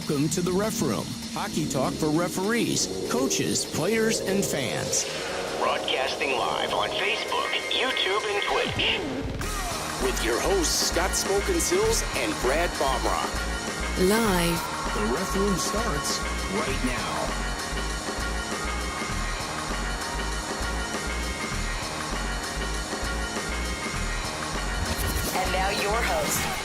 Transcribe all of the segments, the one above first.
Welcome to the Ref Room, hockey talk for referees, coaches, players, and fans. Broadcasting live on Facebook, YouTube, and Twitch. With your hosts, Scott Smokin Silz and Brad Baumruck. Live. The Ref Room starts right now. And now your host.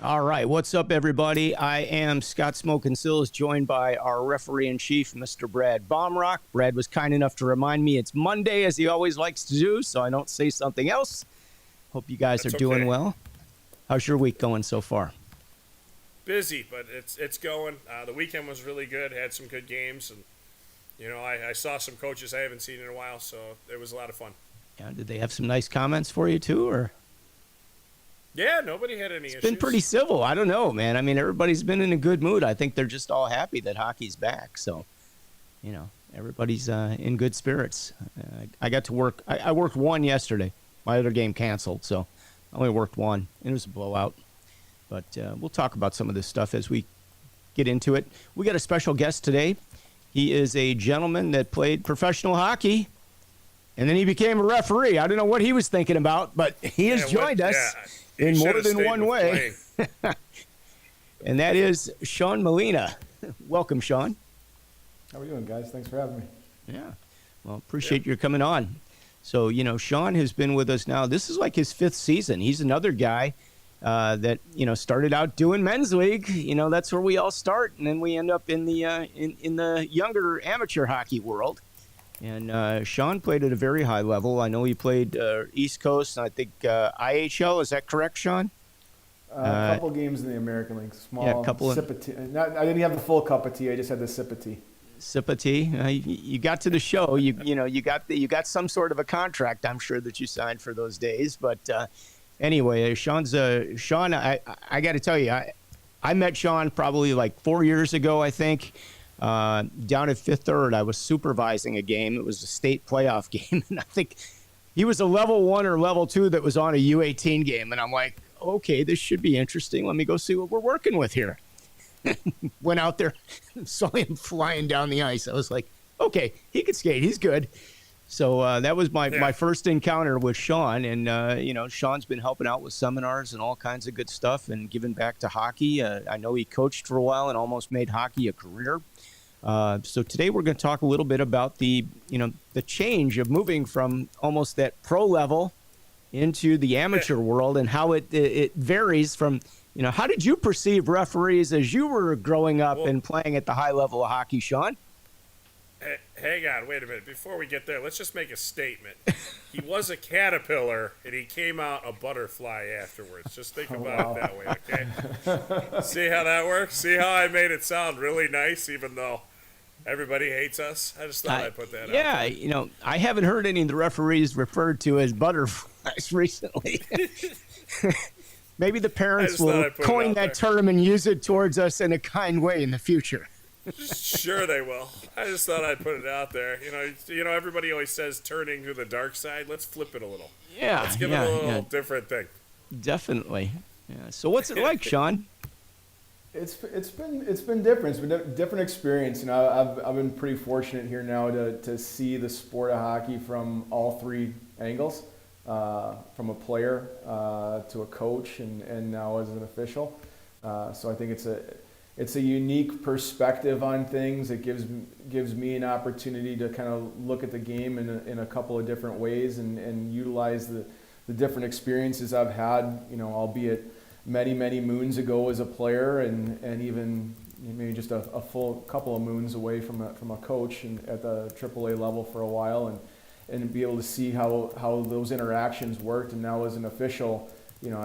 All right, what's up, everybody? I am Scott Smokin Silz, joined by our referee-in-chief, Mr. Brad Baumruck. Brad was kind enough to remind me it's Monday, as he always likes to do, so I don't say something else. Hope you guys are doing well. How's your week going so far? Busy, but it's going. The weekend was really good. Had some good games, and you know I saw some coaches I haven't seen in a while, so it was a lot of fun. Yeah, did they have some nice comments for you too, or? Yeah, nobody had any issues. It's been pretty civil. I don't know, man. I mean, everybody's been in a good mood. I think they're just all happy that hockey's back. So, you know, everybody's in good spirits. I got to work. I worked one yesterday. My other game canceled, so I only worked one. It was a blowout. But we'll talk about some of this stuff as we get into it. We got a special guest today. He is a gentleman that played professional hockey, and then he became a referee. I don't know what he was thinking about, but he has joined us. In more than one way. And that is Sean Molina. Welcome, Sean. How are we doing, guys? Thanks for having me. Yeah. Well, appreciate your coming on. So, you know, Sean has been with us now. This is like his fifth season. He's another guy that, you know, started out doing men's league. You know, that's where we all start. And then we end up in the in the younger amateur hockey world. And Sean played at a very high level. I know he played East Coast, and I think IHL. Is that correct, Sean? A couple games in the American League. Small, yeah, a couple sip of tea. I didn't have the full cup of tea. I just had the sip of tea. Sip of tea. You got to the show. You got some sort of a contract, I'm sure, that you signed for those days. But anyway, Sean. I got to tell you, I met Sean probably like 4 years ago, I think. Down at Fifth Third, I was supervising a game. It was a state playoff game, and I think he was a level 1 or level 2 that was on a U18 game. And I'm like, okay, this should be interesting. Let me go see what we're working with here. Went out there, saw him flying down the ice. I was like, okay, he can skate. He's good. So that was my first encounter with Sean. And, you know, Sean's been helping out with seminars and all kinds of good stuff and giving back to hockey. I know he coached for a while and almost made hockey a career. So today we're going to talk a little bit about the change of moving from almost that pro level into the amateur world and how it varies from, you know, how did you perceive referees as you were growing up and playing at the high level of hockey, Sean? Hang on, wait a minute. Before we get there, let's just make a statement. He was a caterpillar, and he came out a butterfly afterwards. Just think about it that way, okay? See how that works? See how I made it sound really nice, even though everybody hates us? I just thought I'd put that out. Yeah, you know, I haven't heard any of the referees referred to as butterflies recently. Maybe the parents will coin that term and use it towards us in a kind way in the future. Sure they will. I just thought I'd put it out there. You know, everybody always says turning to the dark side. Let's flip it a little. Yeah. Let's give it a little different thing. Definitely. Yeah. So what's it like, Sean? It's been different. It's been a different experience. You know, I've been pretty fortunate here now to see the sport of hockey from all three angles, from a player to a coach and now as an official. So I think it's a unique perspective on things. It gives me an opportunity to kind of look at the game in a couple of different ways and utilize the different experiences I've had, you know, albeit many moons ago as a player and even maybe just a full couple of moons away from a coach and at the AAA level for a while and be able to see how those interactions worked. And now as an official, you know,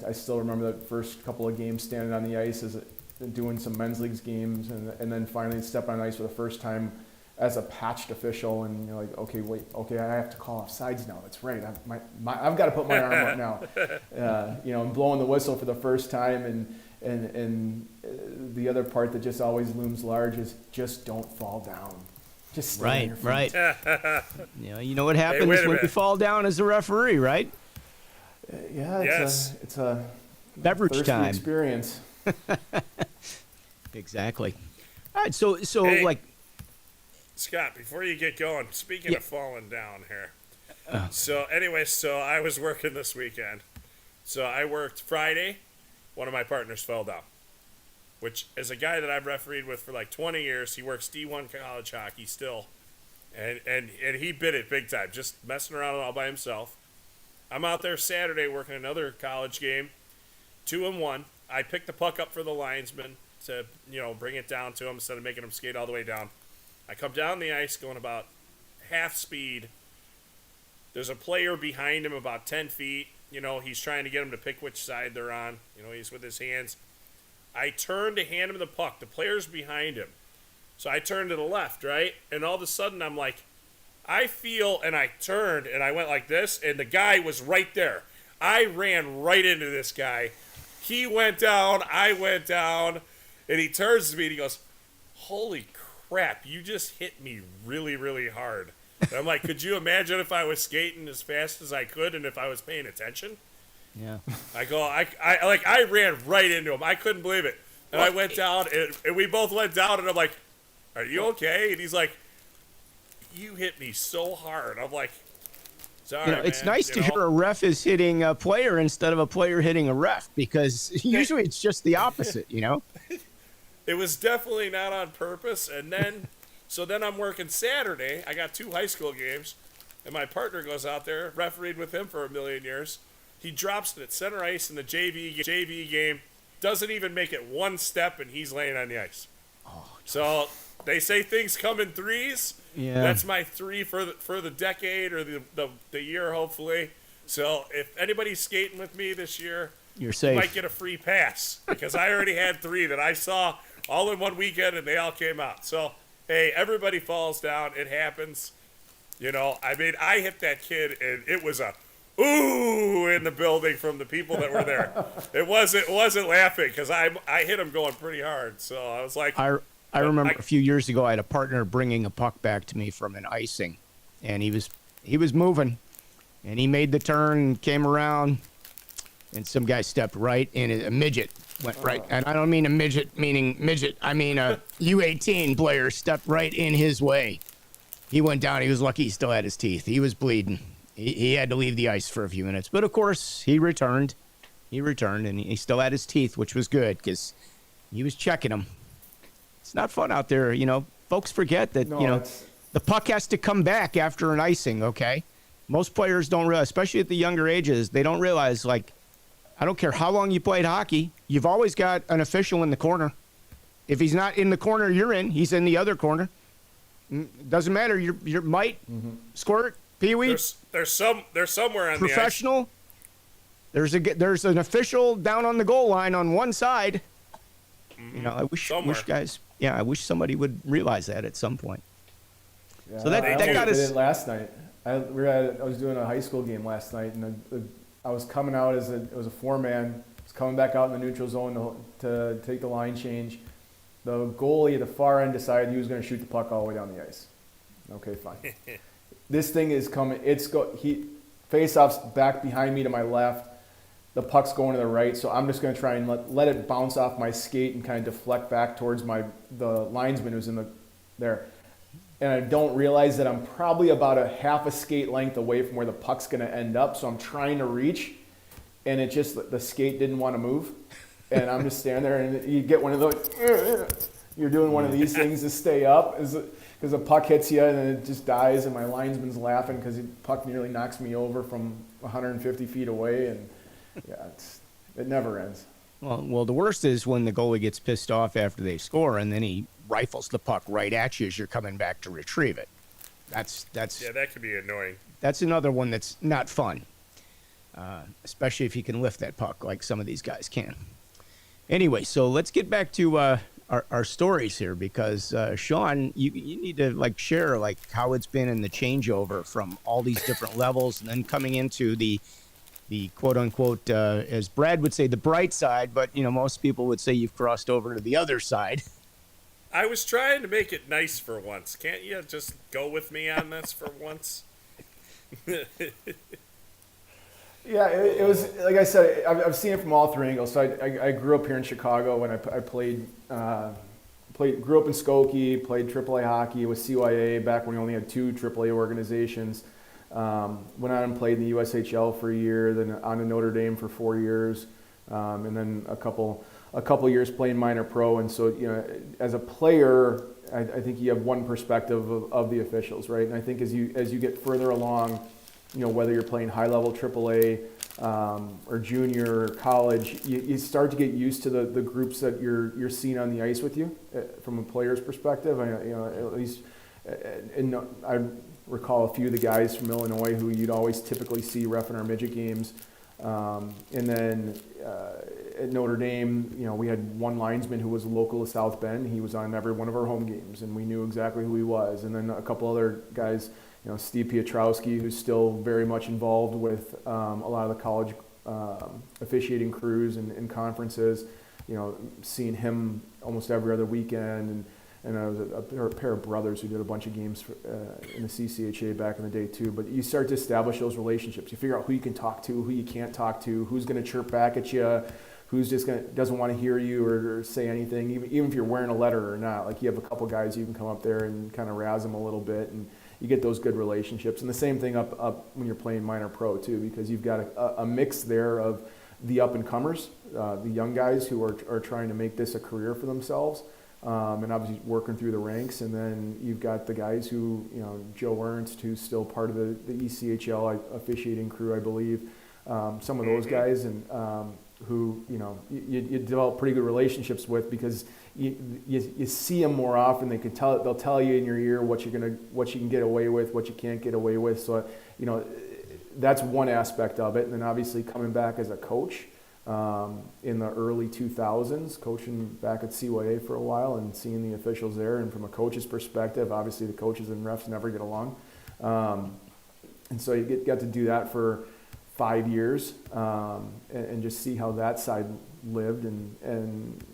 I still remember the first couple of games standing on the ice doing some men's leagues games and then finally stepping on ice for the first time as a patched official and you're like, okay, I have to call off sides now. That's right. I've got to put my arm up now. You know, and blowing the whistle for the first time and the other part that just always looms large is just don't fall down. Just stay on your feet. Right. You know what happens when you fall down as a referee, right? Yeah, it's a beverage thirsty time experience. Exactly. All right, so Hey. like, Scott, before you get going, speaking of falling down here. So I was working this weekend. So I worked Friday. One of my partners fell down, which is a guy that I've refereed with for like 20 years. He works D1 college hockey still. And he bit it big time, just messing around all by himself. I'm out there Saturday working another college game, 2-1. I picked the puck up for the linesman to, bring it down to him instead of making him skate all the way down. I come down the ice going about half speed. There's a player behind him about 10 feet. He's trying to get him to pick which side they're on. He's with his hands. I turn to hand him the puck. The player's behind him. So I turned to the left, right? And all of a sudden I'm like, I turned and I went like this, and the guy was right there. I ran right into this guy. He went down, I went down, and he turns to me and he goes, holy crap, you just hit me really, really hard. And I'm like, could you imagine if I was skating as fast as I could and if I was paying attention? yeah. I ran right into him. I couldn't believe it. And I went down, and we both went down, and I'm like, are you okay? And he's like, you hit me so hard. I'm like, sorry, It's man. nice to hear a ref is hitting a player instead of a player hitting a ref, because usually it's just the opposite, It was definitely not on purpose. And then, then I'm working Saturday. I got 2 high school games, and my partner goes out there, refereed with him for a million years. He drops it at center ice in the JV game, doesn't even make it one step, and he's laying on the ice. So they say things come in threes. Yeah. That's my 3 for the decade or the year, hopefully. So if anybody's skating with me this year, You're safe. you might get a free pass, because I already had 3 that I saw all in one weekend, and they all came out. So, hey, everybody falls down. It happens. I hit that kid, and it was a ooh in the building from the people that were there. It wasn't laughing, because I hit him going pretty hard. So I was like, I remember a few years ago, I had a partner bringing a puck back to me from an icing, and he was moving, and he made the turn, came around, and some guy stepped right in it. A midget went right, and I don't mean a midget meaning midget. I mean a U18 player stepped right in his way. He went down. He was lucky he still had his teeth. He was bleeding. He had to leave the ice for a few minutes, but of course he returned. And he still had his teeth, which was good because he was checking them. It's not fun out there, Folks forget that, the puck has to come back after an icing, okay? Most players don't realize, especially at the younger ages, they don't realize, I don't care how long you played hockey, you've always got an official in the corner. If he's not in the corner you're in, he's in the other corner. Doesn't matter, your mite, squirt, peewee. There's somewhere on professional. There's an official down on the goal line on one side. I wish guys. Yeah, I wish somebody would realize that at some point. Yeah, So that got us. Did it last night. I was doing a high school game last night, and I was coming out it was a 4-man. I was coming back out in the neutral zone to take the line change. The goalie at the far end decided he was going to shoot the puck all the way down the ice. Okay, fine. This thing is coming. Face-off's back behind me to my left. The puck's going to the right, so I'm just going to try and let it bounce off my skate and kind of deflect back towards the linesman who's there. And I don't realize that I'm probably about a half a skate length away from where the puck's going to end up, so I'm trying to reach, and the skate didn't want to move. And I'm just standing there, and you get one of those, you're doing one of these things to stay up, because the puck hits you, and then it just dies, and my linesman's laughing because the puck nearly knocks me over from 150 feet away, and yeah, it never ends. Well, the worst is when the goalie gets pissed off after they score, and then he rifles the puck right at you as you're coming back to retrieve it. That's yeah, that could be annoying. That's another one that's not fun, especially if you can lift that puck like some of these guys can. Anyway, so let's get back to our stories here, because Sean, you need to share how it's been in the changeover from all these different levels, and then coming into the quote unquote, as Brad would say, the bright side, but most people would say you've crossed over to the other side. I was trying to make it nice for once. Can't you just go with me on this for once? Yeah, it was like I said. I've seen it from all three angles. So I grew up here in Chicago when I played. Grew up in Skokie, played AAA hockey with CYA back when we only had 2 AAA organizations. Went on and played in the USHL for a year, then on to Notre Dame for 4 years, and then a couple years playing minor pro. And so, as a player, I think you have one perspective of the officials, right? And I think as you get further along, whether you're playing high level AAA or junior or college, you start to get used to the groups that you're seeing on the ice with you from a player's perspective. At least, and I recall a few of the guys from Illinois who you'd always typically see reffing our midget games. And then at Notre Dame, we had one linesman who was local to South Bend. He was on every one of our home games, and we knew exactly who he was. And then a couple other guys, Steve Piotrowski, who's still very much involved with a lot of the college officiating crews and conferences. Seeing him almost every other weekend, and I was a pair of brothers who did a bunch of games in the CCHA back in the day too. But you start to establish those relationships. You figure out who you can talk to, who you can't talk to, who's going to chirp back at you, who's just doesn't want to hear you or say anything, even if you're wearing a letter or not. Like, you have a couple guys you can come up there and kind of razz them a little bit, and you get those good relationships. And the same thing up when you're playing minor pro too, because you've got a mix there of the up and comers, the young guys who are trying to make this a career for themselves. And obviously working through the ranks, and then you've got the guys who, Joe Ernst, who's still part of the ECHL officiating crew, I believe. Some of those guys, and who you develop pretty good relationships with, because you see them more often. They'll tell you in your ear what you can get away with, what you can't get away with. So that's one aspect of it. And then obviously coming back as a coach. In the early 2000s, coaching back at CYA for a while and seeing the officials there. And from a coach's perspective, obviously the coaches and refs never get along. And so you got to do that for 5 years and just see how that side lived, and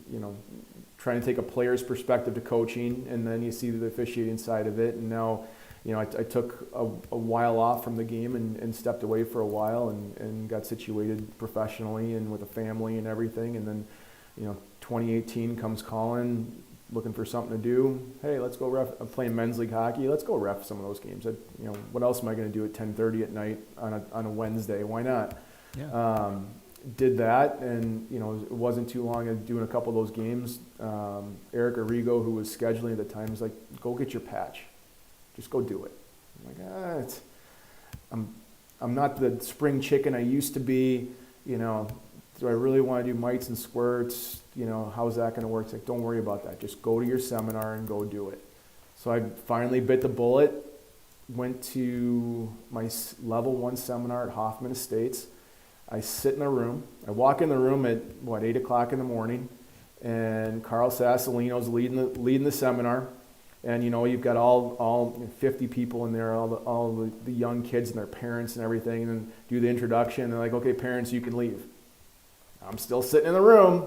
trying to take a player's perspective to coaching, and then you see the officiating side of it. And now, I took a while off from the game and stepped away for a while and got situated professionally and with a family and everything. And then, 2018 comes calling, looking for something to do. Hey, let's go ref. I'm playing men's league hockey. Let's go ref some of those games. What else am I going to do at 10:30 at night on a Wednesday? Why not? Yeah. Did that, and it wasn't too long of doing a couple of those games. Eric Arrigo, who was scheduling at the time, was like, "Go get your patch. Just go do it." I'm like, I'm not the spring chicken I used to be. Do I really want to do mites and squirts? How's that going to work? It's like, don't worry about that. Just go to your seminar and go do it. So I finally bit the bullet, went to my level 1 seminar at Hoffman Estates. I sit in the room. I walk in the room at 8 o'clock in the morning, and Carl Sassolino's leading the seminar. And you've got all 50 people in there, all the young kids and their parents and everything, and then do the introduction. And they're like, "Okay, parents, you can leave." I'm still sitting in the room.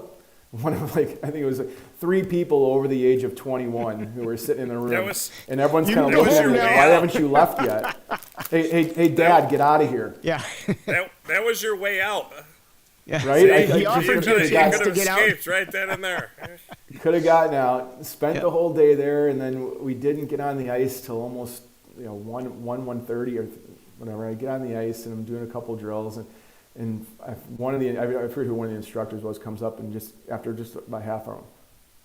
One of I think it was 3 people over the age of 21 who were sitting in the room, and everyone's kind of looking at me. Why haven't you left yet? Hey, Dad, get out of here. Yeah. that was your way out. Yeah. Right? He offered you a chance to get out. Right then and there. Could have gotten out, spent the whole day there, and then we didn't get on the ice till almost 1:30 or whatever. I get on the ice and I'm doing a couple drills, and I forget who one of the instructors was, comes up and after about half hour,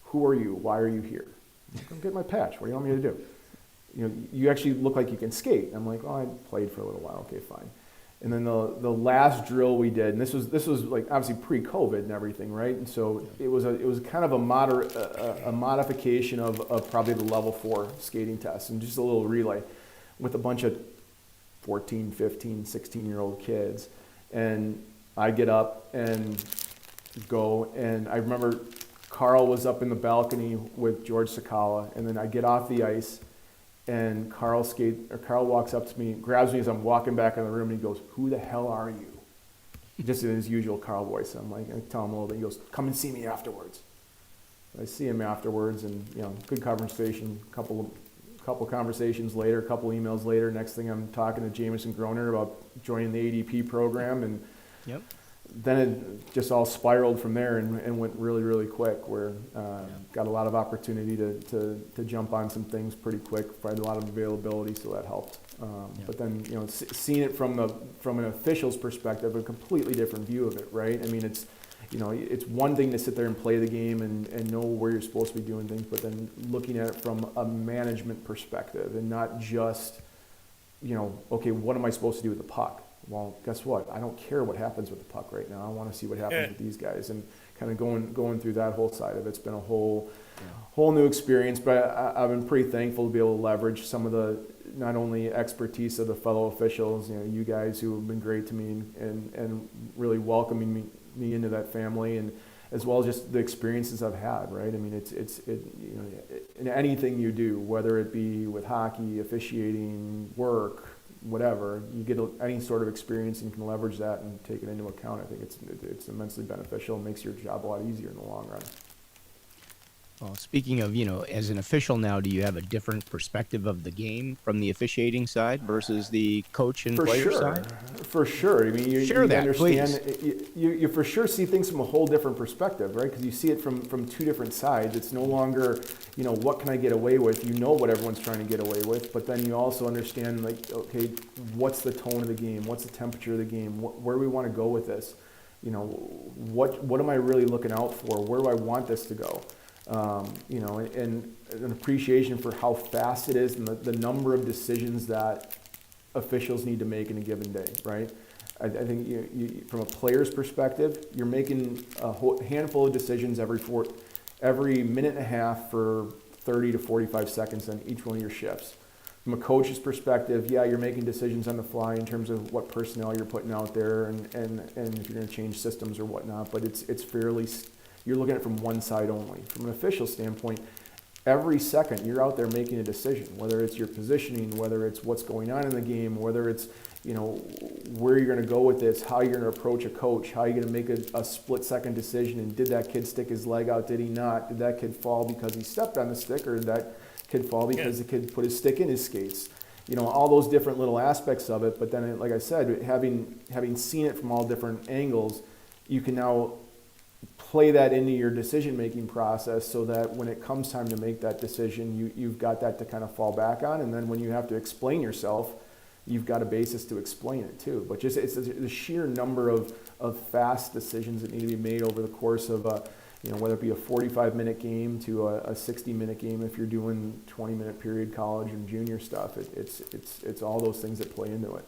"Who are you? Why are you here?" I'm like, "I'm getting my patch. What do you want me to do?" You actually look like you can skate. I'm like, "Oh, I played for a little while. Okay, fine." And then the last drill we did, and this was like obviously pre-COVID and everything, right? And so it was kind of a modification of probably the level 4 skating test, and just a little relay with a bunch of 14, 15, 16-year-old kids. And I get up and go, and I remember Carl was up in the balcony with George Sakala, and then I get off the ice. And Carl walks up to me, grabs me as I'm walking back in the room, and he goes, "Who the hell are you?" Just in his usual Carl voice. I'm like, I tell him a little bit. He goes, "Come and see me afterwards." I see him afterwards, and good conversation. Couple conversations later, a couple emails later. Next thing, I'm talking to Jameson Groner about joining the ADP program, and Yep. Then it just all spiraled from there and went really, really quick, where got a lot of opportunity to jump on some things pretty quick, probably a lot of availability, so that helped. But then, seeing it from an official's perspective, a completely different view of it, right? I mean, it's one thing to sit there and play the game and know where you're supposed to be doing things, but then looking at it from a management perspective and not just, okay, what am I supposed to do with the puck? Well, guess what? I don't care what happens with the puck right now. I want to see what happens with these guys, and kind of going through that whole side of it. It's been a whole new experience, but I've been pretty thankful to be able to leverage some of the not only expertise of the fellow officials, you guys who have been great to me and really welcoming me into that family, and as well as just the experiences I've had, right? I mean, it's in anything you do, whether it be with hockey, officiating, work, whatever, you get any sort of experience and you can leverage that and take it into account. I think it's immensely beneficial and makes your job a lot easier in the long run. Well, speaking of, as an official now, do you have a different perspective of the game from the officiating side versus the coach and player side? For sure. I mean, you that, understand, please. you for sure see things from a whole different perspective, right? Because you see it from two different sides. It's no longer, what can I get away with? You know what everyone's trying to get away with, but then you also understand, like, okay, what's the tone of the game? What's the temperature of the game? Where do we want to go with this? What am I really looking out for? Where do I want this to go? And an appreciation for how fast it is and the number of decisions that officials need to make in a given day, right? I think you, from a player's perspective, you're making a handful of decisions every minute and a half for 30 to 45 seconds on each one of your shifts. From a coach's perspective, you're making decisions on the fly in terms of what personnel you're putting out there and if you're going to change systems or whatnot, but it's fairly... You're looking at it from one side only. From an official standpoint, every second you're out there making a decision, whether it's your positioning, whether it's what's going on in the game, whether it's, where you're going to go with this, how you're going to approach a coach, how you're going to make a split-second decision, and did that kid stick his leg out, did he not? Did that kid fall because he stepped on the stick, or did that kid fall because the kid put his stick in his skates? All those different little aspects of it, but then, like I said, having seen it from all different angles, you can now play that into your decision-making process so that when it comes time to make that decision, you've got that to kind of fall back on. And then when you have to explain yourself, you've got a basis to explain it too. But just it's the sheer number of fast decisions that need to be made over the course of whether it be a 45-minute game to a 60-minute game if you're doing 20-minute period college and junior stuff. It's all those things that play into it.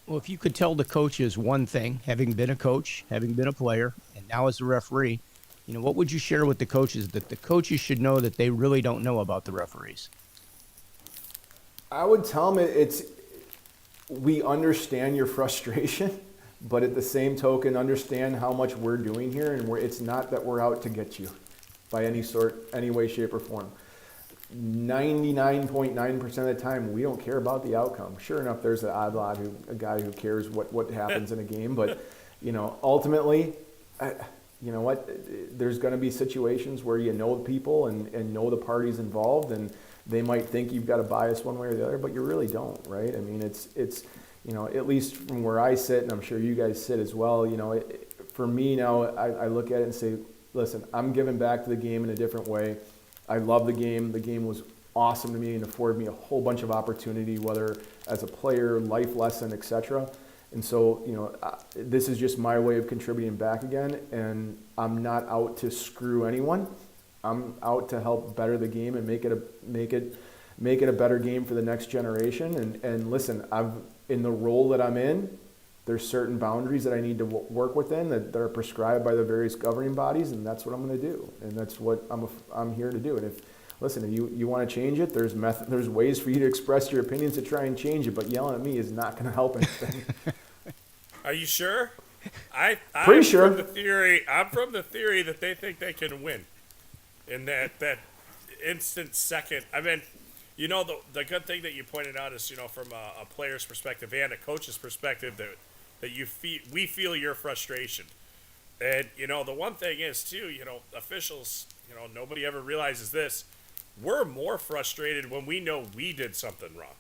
Well, if you could tell the coaches one thing, having been a coach, having been a player, and now as a referee, what would you share with the coaches that the coaches should know that they really don't know about the referees? I would tell them we understand your frustration, but at the same token, understand how much we're doing here, and it's not that we're out to get you by any way, shape, or form. 99.9% of the time, we don't care about the outcome. Sure enough, there's an odd lot a guy who cares what happens in a game, but ultimately, there's going to be situations where the people and know the parties involved, and they might think you've got a bias one way or the other, but you really don't, right? I mean, it's at least from where I sit, and I'm sure you guys sit as well. For me now, I look at it and say, listen, I'm giving back to the game in a different way. I love the game. The game was awesome to me and afforded me a whole bunch of opportunity, whether as a player, life lesson, etc. And so, this is just my way of contributing back again. And I'm not out to screw anyone. I'm out to help better the game and make it a better game for the next generation. And listen, in the role that I'm in, there's certain boundaries that I need to work within that are prescribed by the various governing bodies, and that's what I'm going to do, and that's what I'm here to do. And if you want to change it, there's ways for you to express your opinions to try and change it, but yelling at me is not going to help anything. Are you sure? I'm pretty sure. I'm from the theory that they think they can win in that instant second. I mean, the good thing that you pointed out is, from a player's perspective and a coach's perspective, that we feel your frustration. And, the one thing is, too, officials, nobody ever realizes this. We're more frustrated when we know we did something wrong.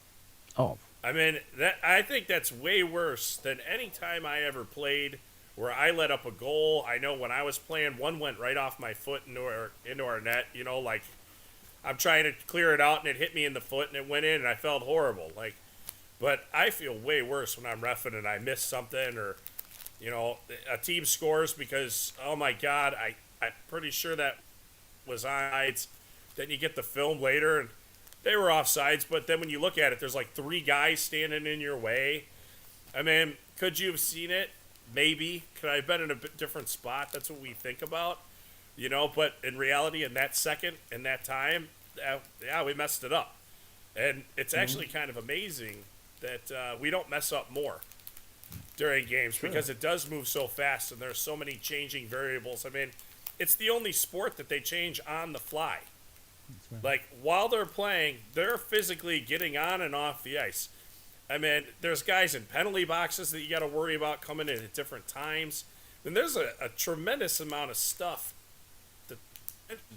Oh. I mean, I think that's way worse than any time I ever played where I let up a goal. I know when I was playing, one went right off my foot into our net. You know, like I'm trying to clear it out and it hit me in the foot and it went in and I felt horrible. Like, but I feel way worse when I'm reffing and I miss something, or you know, a team scores because, oh my God, I'm pretty sure that was offsides. Then you get the film later and they were offsides, but then when you look at it, there's like 3 guys standing in your way. I mean, could you have seen it? Maybe. Could I have been in a bit different spot? That's what we think about, you know, but in reality, in that second, in that time, yeah, we messed it up. And it's actually kind of amazing that we don't mess up more during games because it does move so fast and there's so many changing variables. I mean, it's the only sport that they change on the fly. Right. Like, while they're playing, they're physically getting on and off the ice. I mean, there's guys in penalty boxes that you got to worry about coming in at different times. And there's a tremendous amount of stuff to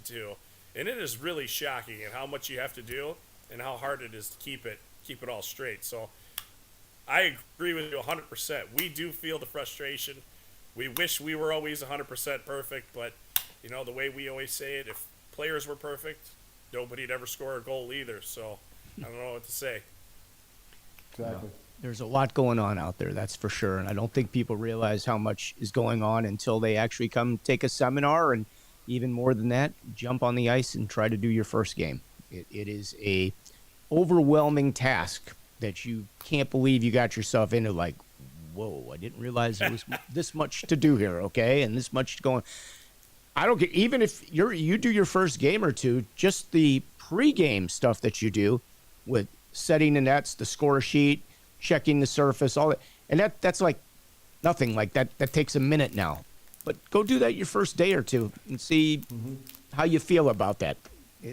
do. And it is really shocking at how much you have to do and how hard it is to keep it all straight. So I agree with you 100%. We do feel the frustration. We wish we were always 100% perfect, but, you know, the way we always say it, if players were perfect, nobody'd ever score a goal either. So I don't know what to say. Exactly. There's a lot going on out there, that's for sure. And I don't think people realize how much is going on until they actually come take a seminar, and even more than that, jump on the ice and try to do your first game. It is a overwhelming task that you can't believe you got yourself into. Like, whoa, I didn't realize there was this much to do here, okay? And this much going. I don't get, even if you do your first game or two, just the pregame stuff that you do with setting the nets, the score sheet, checking the surface, all that. And that's like nothing like that. That takes a minute now. But go do that your first day or two and see how you feel about that.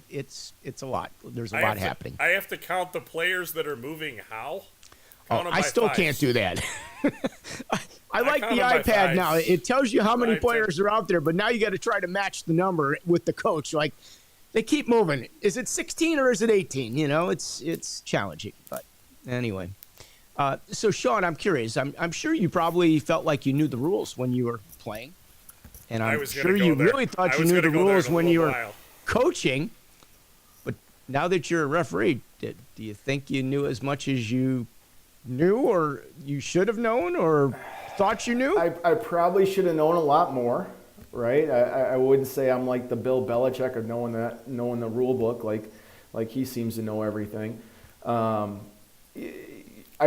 It's a lot. There's a lot happening. I have to count the players that are moving how? I still can't do that. I like the iPad now. It tells you how many players are out there, but now you got to try to match the number with the coach. Like, they keep moving. Is it 16 or is it 18? You know, it's challenging. But anyway, so Sean, I'm curious. I'm sure you probably felt like you knew the rules when you were playing, and I'm sure you really thought you knew the rules when you were coaching. But now that you're a referee, do you think you knew as much as you knew, or you should have known, or thought you knew? I probably should have known a lot more, right? I wouldn't say I'm like the Bill Belichick of knowing the rule book, like he seems to know everything. I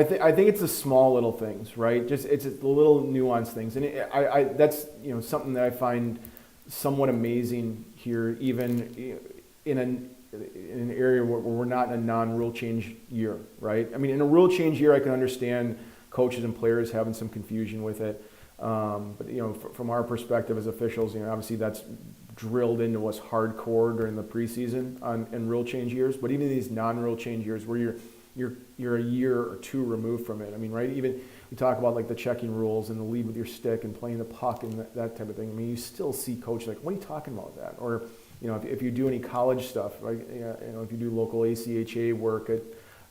think it's the small little things, right? Just it's the little nuanced things, and that's something that I find somewhat amazing here, even in an area where we're not in a non-rule change year, right? I mean, in a rule change year, I can understand coaches and players having some confusion with it, but from our perspective as officials, obviously that's drilled into us hardcore during the preseason in rule change years. But even these non-rule change years, where you're a year or two removed from it. I mean, right? Even we talk about like the checking rules and the lead with your stick and playing the puck and that type of thing. I mean, you still see coaches like, what are you talking about that? Or if you do any college stuff, right? If you do local ACHA work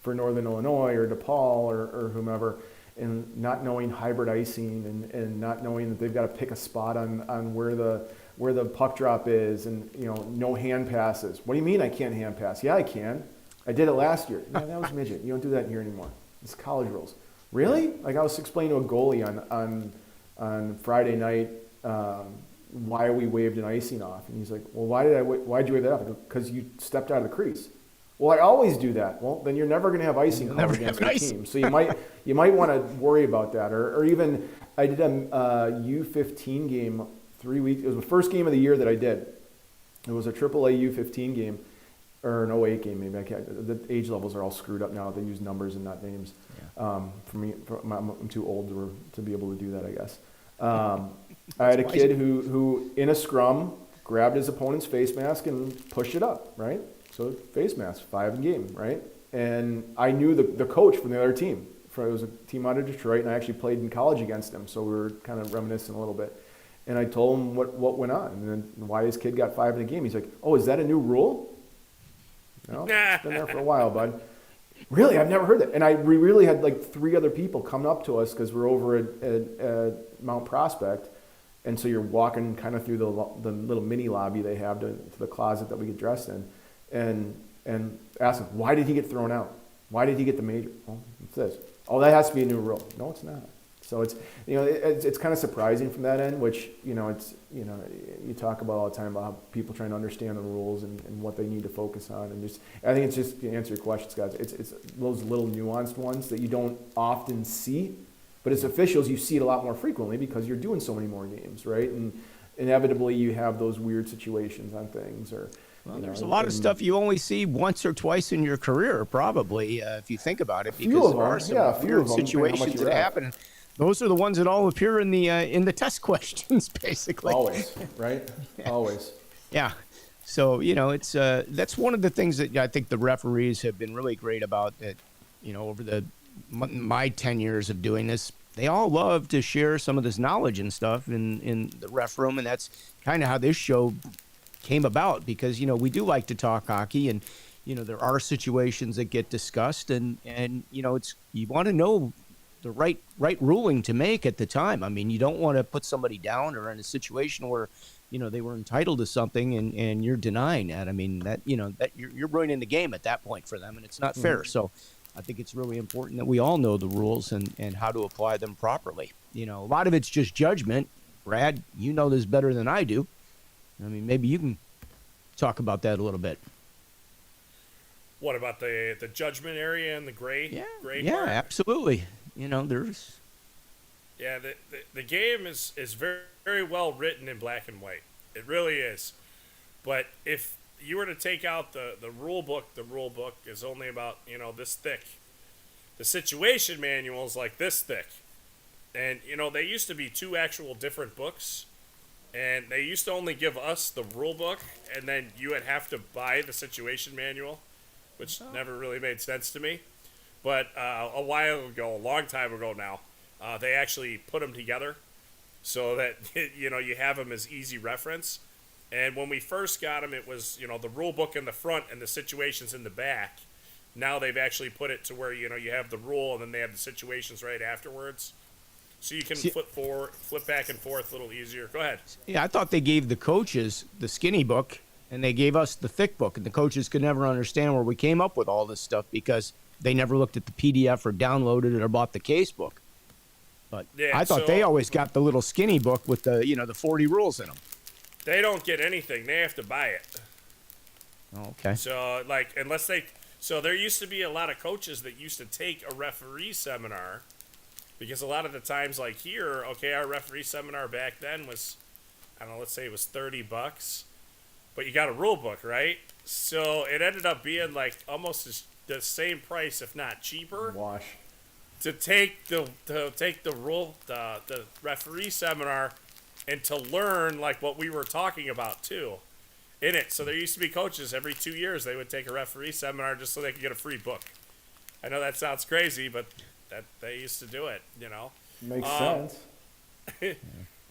for Northern Illinois or DePaul or whomever, and not knowing hybrid icing and not knowing that they've got to pick a spot on where the puck drop is, and no hand passes. What do you mean I can't hand pass? Yeah, I can. I did it last year. Yeah, that was midget. You don't do that here anymore. It's college rules. Really? Like, I was explaining to a goalie on Friday night why we waved an icing off, and he's like, "Well, why'd you wave that off?" Because you stepped out of the crease. Well, I always do that. Well, then you're never going to have icing called against your team. So you might want to worry about that. Or even I did a U15 game 3 weeks. It was the first game of the year that I did. It was a AAA U15 game. Or an 08 game, maybe. The age levels are all screwed up now. They use numbers and not names. Yeah. For me, I'm too old to be able to do that, I guess. I had a kid who, in a scrum, grabbed his opponent's face mask and pushed it up, right? So face mask, 5 in game, right? And I knew the coach from the other team. It was a team out of Detroit, and I actually played in college against him, so we were kind of reminiscing a little bit. And I told him what went on and then why his kid got 5 in a game. He's like, "Oh, is that a new rule?" No, it's been there for a while, bud. Really, I've never heard that. And we really had like 3 other people come up to us because we're over at Mount Prospect. And so you're walking kind of through the little mini lobby they have to the closet that we get dressed in, and ask him, why did he get thrown out? Why did he get the major? Well, it's this. Oh, that has to be a new rule. No, it's not. So it's, it's kind of surprising from that end, which, it's, you talk about all the time about how people trying to understand the rules and what they need to focus on. And just, I think it's just, to answer your questions, guys, it's those little nuanced ones that you don't often see, but as officials, you see it a lot more frequently because you're doing so many more games, right? And inevitably you have those weird situations on things or, well, there's a lot of stuff you only see once or twice in your career, probably, if you think about it, because there are some weird situations that happen. Those are the ones that all appear in the test questions, basically. Always, right? Yeah. Always. Yeah. So it's that's one of the things that I think the referees have been really great about. That over my 10 years of doing this, they all love to share some of this knowledge and stuff in the ref room, and that's kind of how this show came about, because we do like to talk hockey, and there are situations that get discussed, and it's, you want to know the right ruling to make at the time. I mean, you don't want to put somebody down or in a situation where they were entitled to something and you're denying that. I mean, that that you're ruining the game at that point for them, and it's not fair. So I think it's really important that we all know the rules and how to apply them properly. A lot of it's just judgment. Brad, you know this better than I do. I mean, maybe you can talk about that a little bit. What about the judgment area and the gray? Yeah, part? Absolutely. There's. Yeah, the game is very, very well written in black and white. It really is. But if you were to take out the rule book is only about this thick. The situation manual is like this thick, and they used to be 2 actual different books. And they used to only give us the rule book, and then you would have to buy the situation manual, which never really made sense to me. But a while ago, a long time ago now, they actually put them together so that you have them as easy reference. And when we first got them, it was the rule book in the front and the situations in the back. Now they've actually put it to where you have the rule and then they have the situations right afterwards. So you can flip back and forth a little easier. Go ahead. Yeah, I thought they gave the coaches the skinny book, and they gave us the thick book, and the coaches could never understand where we came up with all this stuff because they never looked at the PDF or downloaded it or bought the case book. But yeah, I thought they always got the little skinny book with the the 40 rules in them. They don't get anything. They have to buy it. Oh, okay. So so there used to be a lot of coaches that used to take a referee seminar. Because a lot of the times, like here, our referee seminar back then was, I don't know, let's say it was $30, but you got a rule book, right? So it ended up being like almost the same price, if not cheaper, to take the referee seminar and to learn like what we were talking about too in it. So there used to be coaches every 2 years they would take a referee seminar just so they could get a free book. I know that sounds crazy, but that they used to do it, Makes sense.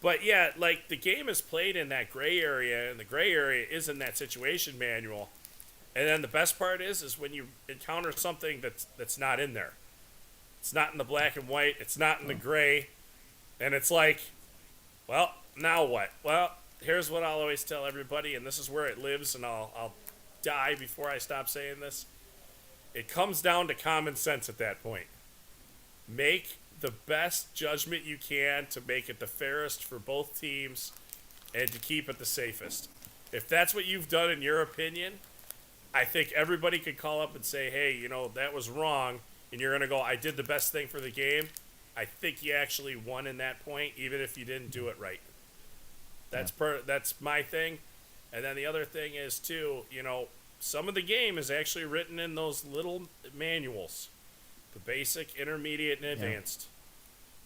But yeah, like the game is played in that gray area, and the gray area is in that situation manual. And then the best part is when you encounter something that's not in there. It's not in the black and white. It's not in the gray. And it's like, well, now what? Well, here's what I'll always tell everybody, and this is where it lives, and I'll die before I stop saying this. It comes down to common sense at that point. Make the best judgment you can to make it the fairest for both teams and to keep it the safest. If that's what you've done in your opinion, I think everybody could call up and say, hey, that was wrong, and you're going to go, I did the best thing for the game. I think you actually won in that point, even if you didn't do it right. That's my thing. And then the other thing is, too, some of the game is actually written in those little manuals. The basic, intermediate, and advanced.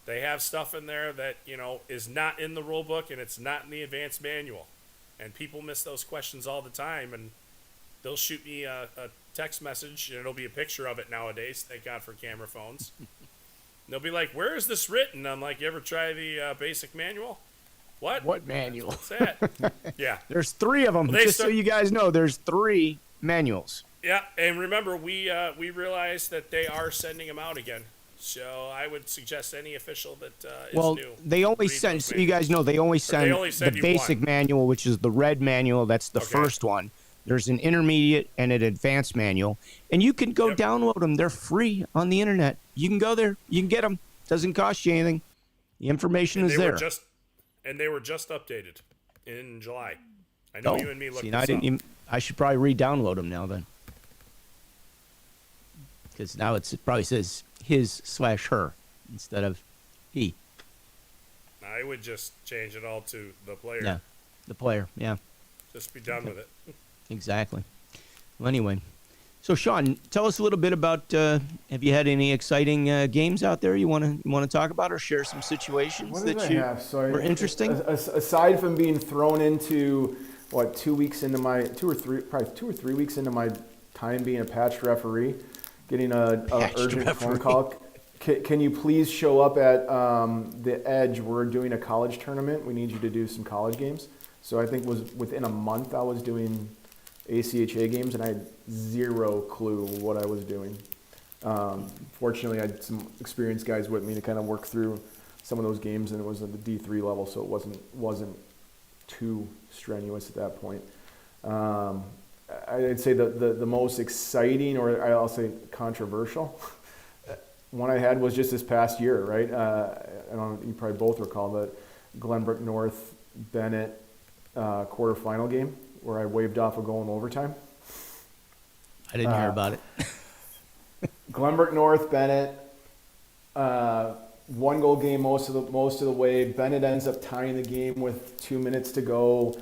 They have stuff in there that, is not in the rule book and it's not in the advanced manual. And people miss those questions all the time, and they'll shoot me a text message, and it'll be a picture of it nowadays. Thank God for camera phones. They'll be like, where is this written? I'm like, you ever try the basic manual? What manual? What's that? Yeah. There's 3 of them. Well, so you guys know, there's 3 manuals. Yeah, and remember, we realized that they are sending them out again. So I would suggest any official that is Well, new. they only read send. those So you guys manuals. know they only Or send they only the send you basic one. manual, which is the red manual. That's the Okay. first one. There's an intermediate and an advanced manual, and you can go Yep. download them. They're free on the internet. You can go there. You can get them. Doesn't cost you anything. The information And is they there. were just updated in July. I know Oh, you and me looked see, this I didn't up. even. I should probably re-download them now then, because now it probably says his/her instead of he. I would just change it all to the player. Yeah, the player. Yeah, Just be done with it. exactly. Well, anyway, so Sean, tell us a little bit about. Have you had any exciting games out there you want to talk about, or share some situations What that did I you have? So were interesting? Aside from being thrown into what 2 weeks into my 2 or 3 weeks into my time being a patched referee, getting a Patched urgent phone referee. call. Can you please show up at the Edge? We're doing a college tournament. We need you to do some college games. So I think it was within a month I was doing ACHA games, and I had zero clue what I was doing. Fortunately, I had some experienced guys with me to kind of work through some of those games, and it was at the D3 level, so it wasn't too strenuous at that point. I'd say the most exciting, or I'll say controversial, one I had was just this past year, right? I don't know, you probably both recall the Glenbrook North Bennett quarterfinal game where I waved off a goal in overtime. I didn't hear about it. Glenbrook North Bennett, 1 goal game most of the way. Bennett ends up tying the game with 2 minutes to go.